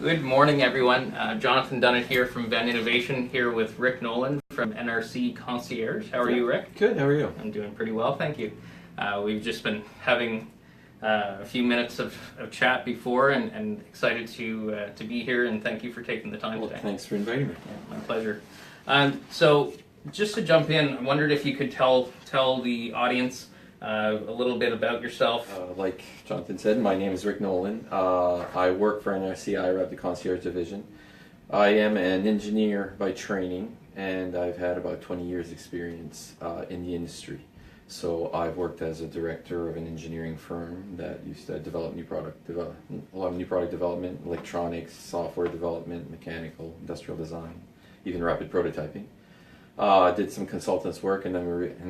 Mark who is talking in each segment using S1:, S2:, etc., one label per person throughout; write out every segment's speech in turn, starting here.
S1: Good morning, everyone. Jonathan Dunnett here from Venn Innovation, here with Rick Nowlan from NRC Concierge. How are you, Rick?
S2: Good, how are you?
S1: I'm doing pretty well, thank you. We've just been having a few minutes of chat before and excited to be here, and thank you for taking the time today.
S2: Thanks for inviting me.
S1: Yeah, my pleasure. So just to jump in, I wondered if you could tell the audience a little bit about yourself.
S2: Like Jonathan said, my name is Rick Nowlan. I work for NRC IRAP, the Concierge Division. I am an engineer by training, and I've had about 20 years experience in the industry. So I've worked as a director of an engineering firm that used to develop a lot of new product development, electronics, software development, mechanical, industrial design, even rapid prototyping. Did some consultants work, and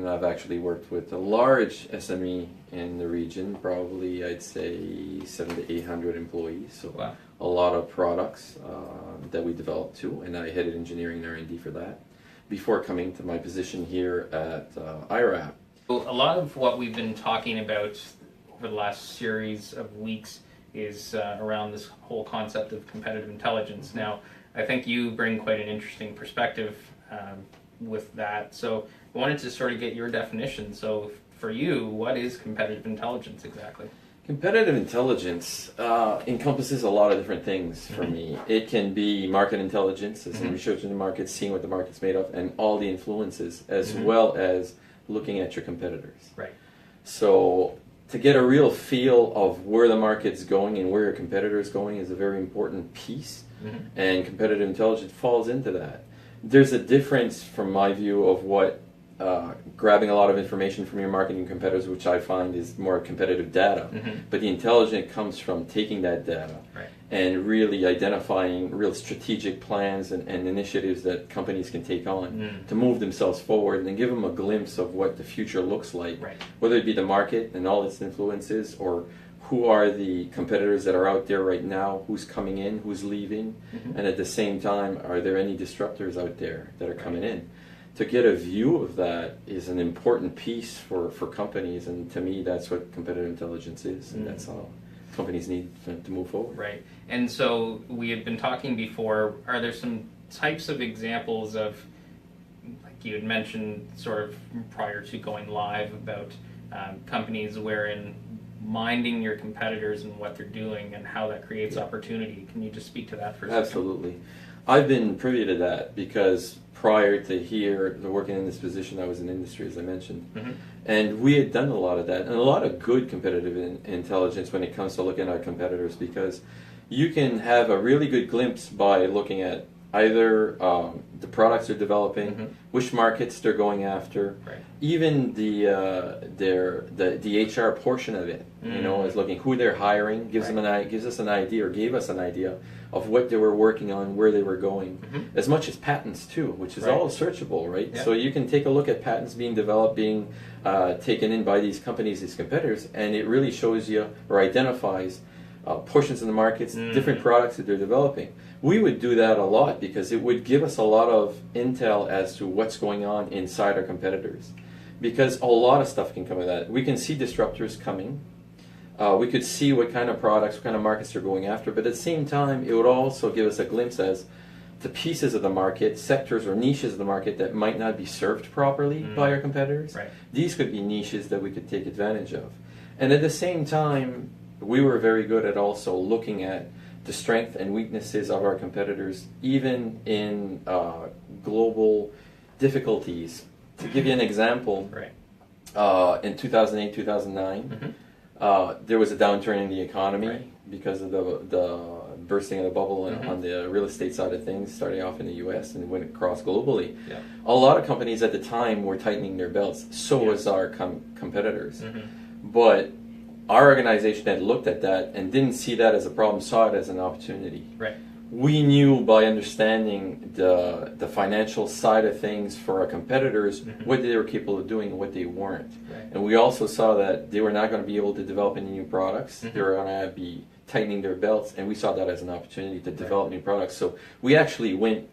S2: I've actually worked with a large SME in the region, probably I'd say 700 to 800 employees. So
S1: wow.
S2: A lot of products that we developed too, and I headed engineering and R&D for that before coming to my position here at IRAP.
S1: A lot of what we've been talking about over the last series of weeks is around this whole concept of competitive intelligence. Now, I think you bring quite an interesting perspective with that. So I wanted to sort of get your definition. So for you, what is competitive intelligence exactly?
S2: Competitive intelligence encompasses a lot of different things for me. It can be market intelligence, as in researching the market, seeing what the market's made of, and all the influences, as well as looking at your competitors.
S1: Right.
S2: So to get a real feel of where the market's going and where your competitor is going is a very important piece, and competitive intelligence falls into that. There's a difference from my view of what grabbing a lot of information from your marketing competitors, which I find is more competitive data, but the intelligence comes from taking that data and really identifying real strategic plans and initiatives that companies can take on to move themselves forward and give them a glimpse of what the future looks like, whether it be the market and all its influences, or who are the competitors that are out there right now, who's coming in, who's leaving, and at the same time, are there any disruptors out there that are coming in? To get a view of that is an important piece for companies, and to me that's what competitive intelligence is, and that's how companies need to move forward.
S1: Right. And so we had been talking before, are there some types of examples of, like you had mentioned sort of prior to going live, about companies wherein minding your competitors and what they're doing and how that creates opportunity? Can you just speak to that for a second?
S2: Absolutely. I've been privy to that because prior to working in this position, I was in industry, as I mentioned. And we had done a lot of that, and a lot of good competitive intelligence when it comes to looking at our competitors, because you can have a really good glimpse by looking at either the products they're developing, which markets they're going after, even the HR portion of it. You know, is looking who they're hiring, gives us an idea, or gave us an idea of what they were working on, where they were going, as much as patents too, which is all searchable, right? So you can take a look at patents being developed, being taken in by these companies, these competitors, and it really shows you or identifies portions of the markets, different products that they're developing. We would do that a lot because it would give us a lot of intel as to what's going on inside our competitors, because a lot of stuff can come of that. We can see disruptors coming. We could see what kind of products, what kind of markets they're going after, but at the same time, it would also give us a glimpse as to pieces of the market, sectors or niches of the market that might not be served properly by our competitors. These could be niches that we could take advantage of. And at the same time, we were very good at also looking at the strength and weaknesses of our competitors, even in global difficulties. To give you an example, in 2008, 2009, there was a downturn in the economy because of the bursting of the bubble on the real estate side of things, starting off in the U.S. and went across globally. A lot of companies at the time were tightening their belts. So was our competitors. But our organization had looked at that and didn't see that as a problem, saw it as an opportunity. We knew by understanding the financial side of things for our competitors what they were capable of doing and what they weren't. And we also saw that they were not going to be able to develop any new products. They were going to be tightening their belts, and we saw that as an opportunity to develop new products. So we actually went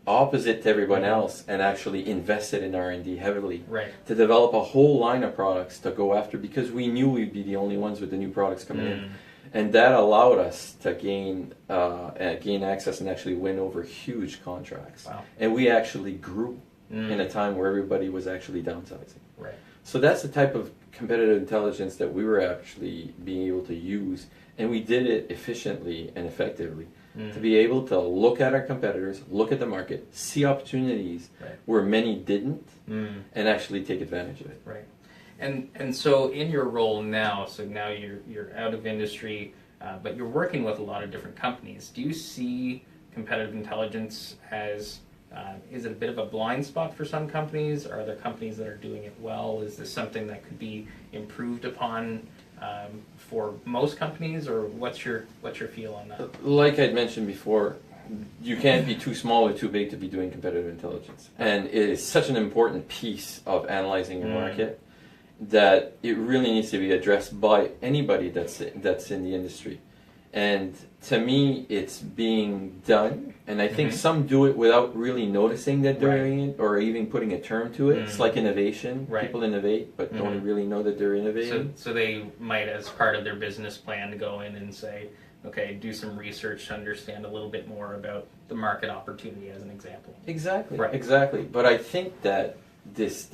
S2: opposite to everyone else and actually invested in R&D heavily to develop a whole line of products to go after, because we knew we'd be the only ones with the new products coming in. And that allowed us to gain access and actually win over huge contracts.
S1: Wow.
S2: And we actually grew in a time where everybody was actually downsizing.
S1: Right.
S2: So that's the type of competitive intelligence that we were actually being able to use, and we did it efficiently and effectively to be able to look at our competitors, look at the market, see opportunities where many didn't, and actually take advantage of it.
S1: Right. And so in your role now, so now you're out of industry, but you're working with a lot of different companies. Do you see competitive intelligence as is it a bit of a blind spot for some companies? Are there companies that are doing it well? Is this something that could be improved upon for most companies, or what's your feel on that?
S2: Like I'd mentioned before, you can't be too small or too big to be doing competitive intelligence, and it is such an important piece of analyzing your market that it really needs to be addressed by anybody that's in the industry. And to me, it's being done, and I think some do it without really noticing that they're doing it, or even putting a term to it. It's like innovation. People innovate, but don't really know that they're innovating.
S1: So they might, as part of their business plan, go in and say, okay, do some research to understand a little bit more about the market opportunity, as an example.
S2: Exactly,
S1: Right.
S2: exactly. But I think that this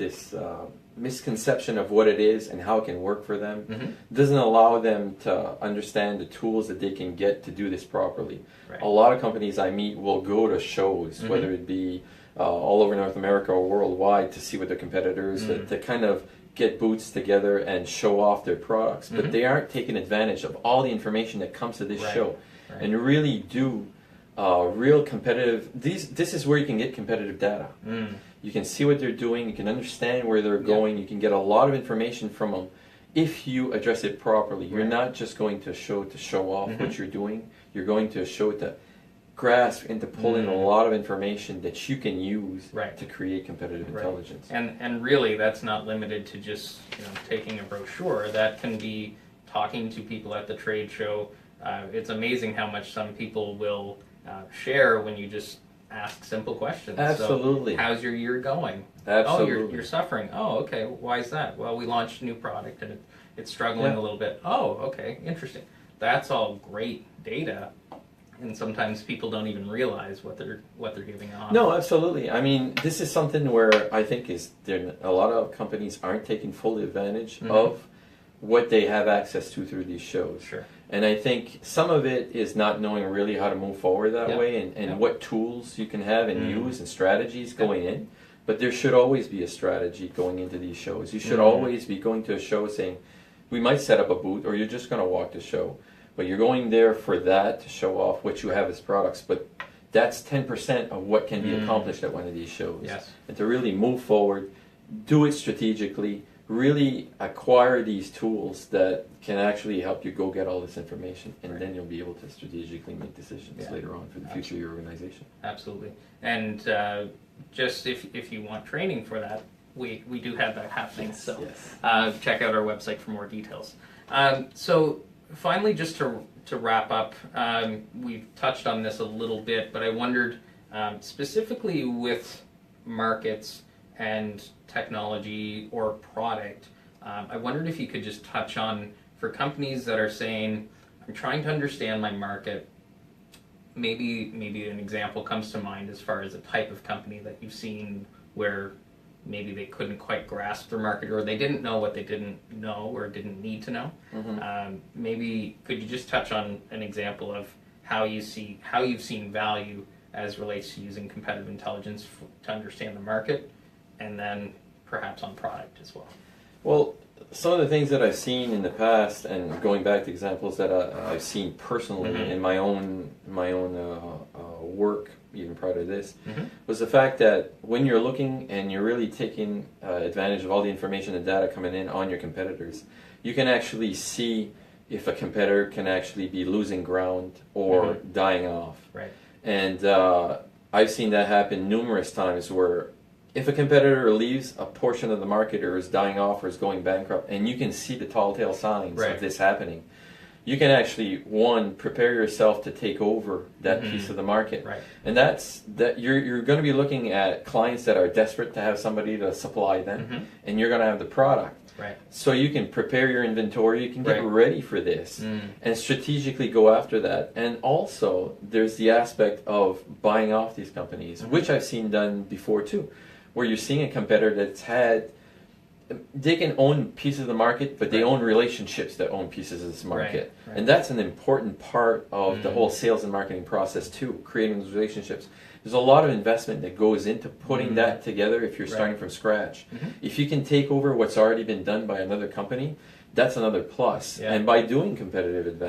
S2: misconception of what it is and how it can work for them doesn't allow them to understand the tools that they can get to do this properly. Right. A lot of companies I meet will go to shows, whether it be all over North America or worldwide, to see what their competitors, to kind of get booths together and show off their products. But they aren't taking advantage of all the information that comes to this show, and really do real competitive. This is where you can get competitive data. You can see what they're doing, you can understand where they're going, you can get a lot of information from them if you address it properly. You're not just going to show off what you're doing, you're going to show to grasp and to pull in a lot of information that you can use to create competitive intelligence.
S1: And really, that's not limited to just taking a brochure. That can be talking to people at the trade show. It's amazing how much some people will share when you just ask simple questions.
S2: Absolutely.
S1: So, how's your year going?
S2: Absolutely.
S1: Oh, you're suffering. Oh, okay. Why is that? Well, we launched a new product and it's struggling a little bit. Oh, okay. Interesting. That's all great data, and sometimes people don't even realize what they're giving off.
S2: No, absolutely. I mean, this is something where I think a lot of companies aren't taking full advantage of what they have access to through these shows.
S1: Sure.
S2: And I think some of it is not knowing really how to move forward that way, and what tools you can have and use and strategies going in. But there should always be a strategy going into these shows. You should always be going to a show saying, we might set up a booth, or you're just going to walk the show. But you're going there for that, to show off what you have as products. But that's 10% of what can be accomplished at one of these shows.
S1: Yes.
S2: And to really move forward, do it strategically, really acquire these tools that can actually help you go get all this information, and then you'll be able to strategically make decisions later on for the future of your organization. Absolutely.
S1: And just if you want training for that, we do have that happening.
S2: Yes,
S1: so
S2: yes.
S1: Check out our website for more details. So finally, just to wrap up, we've touched on this a little bit, but I wondered specifically with markets and technology or product, I wondered if you could just touch on, for companies that are saying, I'm trying to understand my market, maybe an example comes to mind as far as a type of company that you've seen where maybe they couldn't quite grasp their market, or they didn't know what they didn't know or didn't need to know. Maybe could you just touch on an example of how you've seen value as relates to using competitive intelligence to understand the market, and then perhaps on product as well? Well,
S2: some of the things that I've seen in the past, and going back to examples that I've seen personally in my own work, even prior to this, was the fact that when you're looking and you're really taking advantage of all the information and data coming in on your competitors, you can actually see if a competitor can actually be losing ground or dying off. Right. And I've seen that happen numerous times, where if a competitor leaves a portion of the market or is dying off or is going bankrupt, and you can see the tall tale signs of this happening, you can actually, one, prepare yourself to take over that piece of the market. Right. And that you're going to be looking at clients that are desperate to have somebody to supply them, and you're going to have the product.
S1: Right.
S2: So you can prepare your inventory, you can get
S1: Right.
S2: ready for this, and strategically go after that. And also, there's the aspect of buying off these companies, which I've seen done before too, where you're seeing a competitor that's had, they can own pieces of the market, but they own relationships that own pieces of this market.
S1: Right. Right.
S2: And that's an important part of the whole sales and marketing process too, creating those relationships. There's a lot of investment that goes into putting that together if you're starting from scratch. If you can take over what's already been done by another company, that's another plus.
S1: Yeah.
S2: And by doing competitive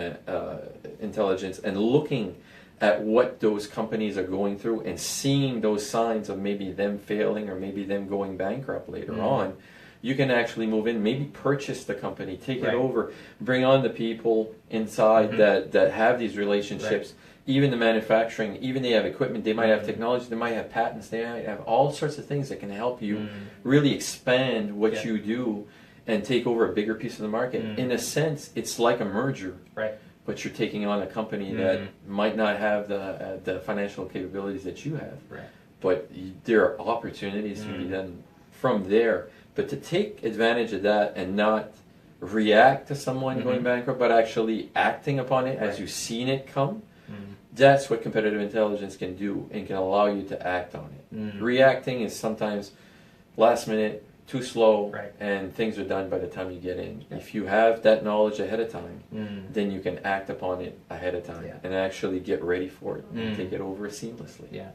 S2: intelligence and looking at what those companies are going through and seeing those signs of maybe them failing or maybe them going bankrupt later on, you can actually move in, maybe purchase the company, take it over, bring on the people inside that have these relationships, even the manufacturing, even they have equipment, they might have technology, they might have patents, they might have all sorts of things that can help you really expand what you do and take over a bigger piece of the market. In a sense, it's like a merger.
S1: Right.
S2: But you're taking on a company that might not have the financial capabilities that you have.
S1: Right.
S2: But there are opportunities to be done from there. But to take advantage of that and not react to someone going bankrupt, but actually acting upon it as you've seen it come, that's what competitive intelligence can do and can allow you to act on it. Reacting is sometimes last minute, too slow, and things are done by the time you get in. If you have that knowledge ahead of time, then you can act upon it ahead of time and actually get ready for it and take it over seamlessly.
S1: Yeah.